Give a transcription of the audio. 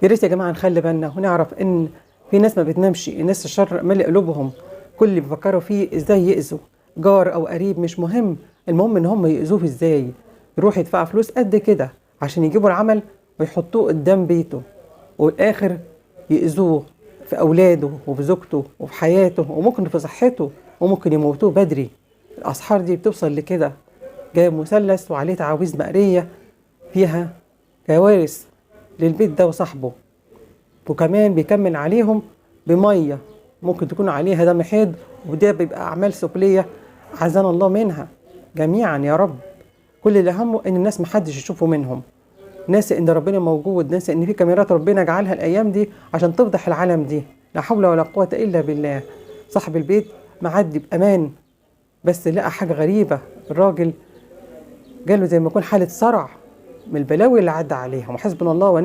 يا ريت يا جماعه نخلي بالنا ونعرف ان في ناس ما بتنامش، الناس الشر مالي قلوبهم، كل اللي بيفكروا فيه ازاي يأذوا جار او قريب، مش مهم، المهم ان هم يأذوه ازاي. يروح يدفع فلوس قد كده عشان يجيبوا العمل ويحطوه قدام بيته، والاخر يأذوه في اولاده وفي زوجته وفي حياته وممكن في صحته، وممكن يموتوه بدري. الاسحار دي بتوصل لكده، جايب مثلث وعليه تعاويذ مقريه فيها كوارث للبيت ده وصاحبه، وكمان بيكمل عليهم بميه ممكن تكون عليها دم حيض، وده بيبقى اعمال سفليه عزانا الله منها جميعا يا رب. كل اللي همه ان الناس محدش يشوفه منهم، ناسي ان ربنا موجود، ناسي ان في كاميرات ربنا جعلها الايام دي عشان تفضح العالم دي. لا حول ولا قوه الا بالله. صاحب البيت معدي بامان، بس لقى حاجه غريبه، الراجل جاله زي ما يكون حاله صرع من البلاوي اللي عدى عليها، وحسبنا الله ونعم